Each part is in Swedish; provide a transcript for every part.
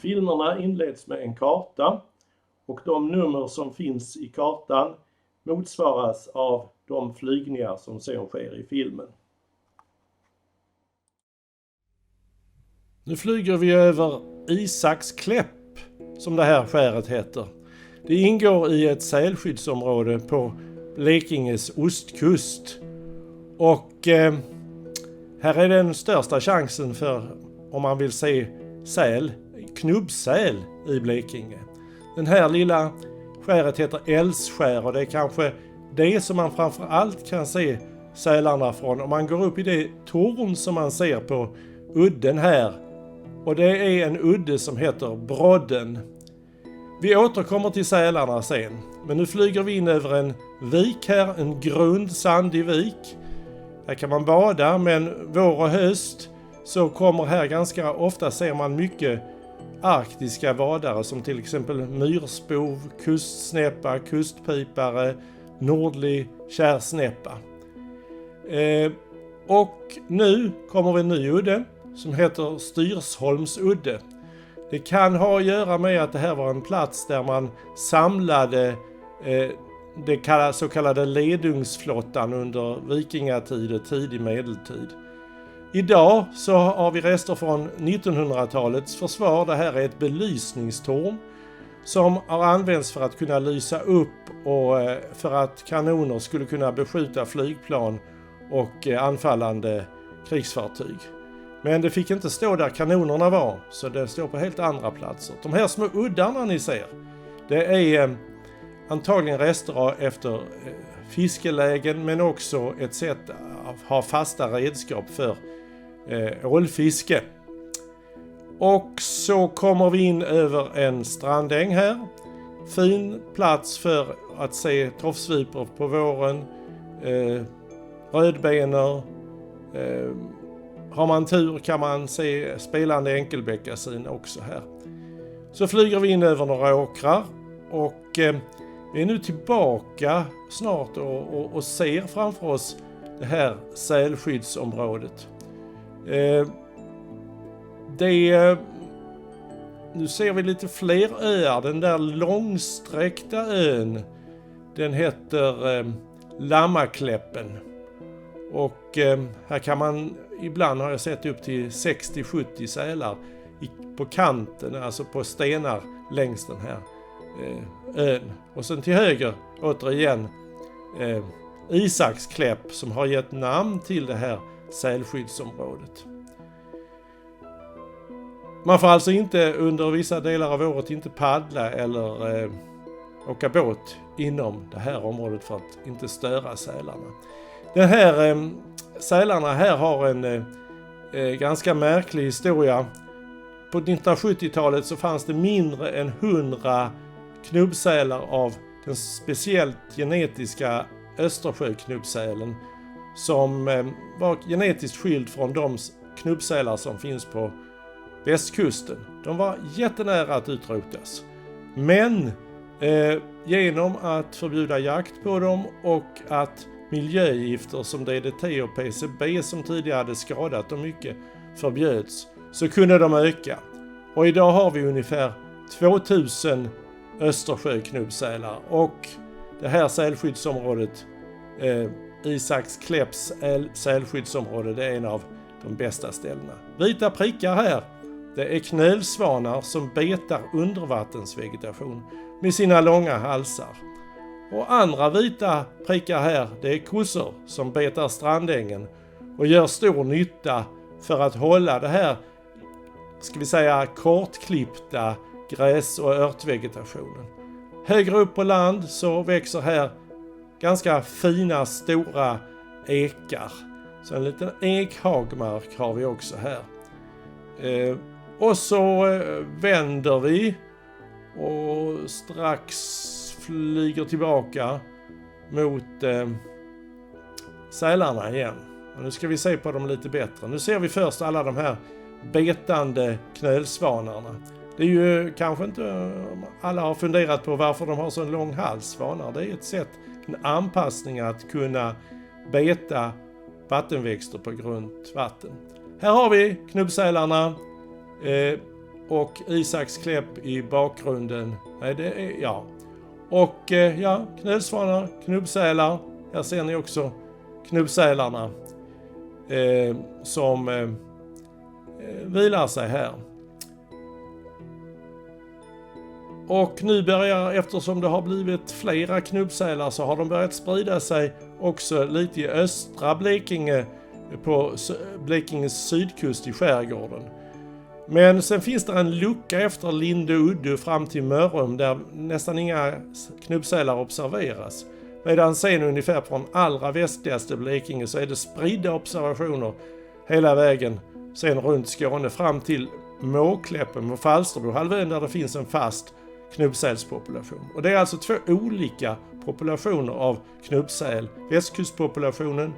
Filmerna inleds med en karta och de nummer som finns i kartan motsvaras av de flygningar som sen sker i filmen. Nu flyger vi över Isakskläpp, som det här skäret heter. Det ingår i ett sälskyddsområde på Blekinges ostkust. Och här är den största chansen för om man vill se säl, knubbsäl i Blekinge. Den här lilla skäret heter Älvsskär och det är kanske det som man framför allt kan se sälarna från. Om man går upp i det torn som man ser på udden här. Och det är en udde som heter Brodden. Vi återkommer till sälarna sen. Men nu flyger vi in över en vik här, en grund sandig vik. Här kan man bada, men vår och höst så kommer här ganska ofta ser man mycket arktiska vadare som till exempel myrspov, kustsnäppa, kustpipare, nordlig kärsnäppa. Och nu kommer vi en ny udde som heter Styrsholmsudde. Det kan ha att göra med att det här var en plats där man samlade det så kallade ledungsflottan under vikingatid och tidig medeltid. Idag så har vi rester från 1900-talets försvar. Det här är ett belysningstorn som har använts för att kunna lysa upp och för att kanoner skulle kunna beskjuta flygplan och anfallande krigsfartyg. Men det fick inte stå där kanonerna var, så det står på helt andra platser. De här små uddarna ni ser, det är antagligen rester efter fiskelägen men också ett sätt att ha fasta redskap för ålfiske. Och så kommer vi in över en strandäng här. Fin plats för att se tofsvipor på våren, rödbenor. Har man tur kan man se spelande enkelbeckasin också här. Så flyger vi in över några åkrar och vi är nu tillbaka snart och ser framför oss det här sälskyddsområdet. Nu ser vi lite fler öar. Den där långsträckta ön, den heter Lammakläppen. Och här kan man, ibland har jag sett upp till 60-70 sälar på kanten, alltså på stenar längs den här ön. Och sen till höger återigen Isakskläpp som har gett namn till det här sälskyddsområdet. Man får alltså inte under vissa delar av året inte paddla eller åka båt inom det här området för att inte störa sälarna. Den här sälarna här har en ganska märklig historia. På 1970-talet så fanns det mindre än 100 knubbsälar av den speciellt genetiska Östersjöknubbsälen som var genetiskt skild från de knubbsälar som finns på västkusten. De var jättenära att utrotas. Men genom att förbjuda jakt på dem och att miljögifter som DDT och PCB som tidigare hade skadat dem mycket förbjöds, så kunde de öka. Och idag har vi ungefär 2000 Östersjöknubbsälar och det här sälskyddsområdet, Isakskläpps sälskyddsområde, det är en av de bästa ställena. Vita prickar här, det är knölsvanar som betar undervattensvegetation med sina långa halsar. Och andra vita prickar här, det är kossor som betar strandängen och gör stor nytta för att hålla det här, ska vi säga, kortklippta gräs- och örtvegetationen. Högre upp på land så växer här ganska fina stora ekar. Så en liten ekhagmark har vi också här. Och så vänder vi och strax flyger tillbaka mot sälarna igen. Och nu ska vi se på dem lite bättre. Nu ser vi först alla de här betande knölsvanarna. Det är ju kanske inte alla har funderat på varför de har så en lång hals, svanar. Det är ett sätt, en anpassning att kunna beta vattenväxter på grunt vatten. Här har vi knubbsälarna. och Isakskläpp i bakgrunden. Nej, det är, ja. Och ja, knölsvanar, knubbsälar. Här ser ni också knubbsälarna som vilar sig här. Och nu börjar, eftersom det har blivit flera knubbsälar, så har de börjat sprida sig också lite i östra Blekinge, på Blekinges sydkust i skärgården. Men sen finns det en lucka efter Linde udde fram till Mörrum där nästan inga knubbsälar observeras. Medan sen ungefär från allra västligaste Blekinge så är det spridda observationer hela vägen sen runt Skåne fram till Måkläppen och Falsterbohalvön där det finns en fast knubbsälspopulation. Och det är alltså två olika populationer av knubbsäl. Västkustpopulationen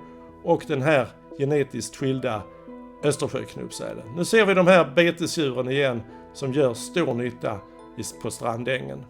och den här genetiskt skilda Östersjöknubbsälen. Nu ser vi de här betesdjuren igen som gör stor nytta på strandängen.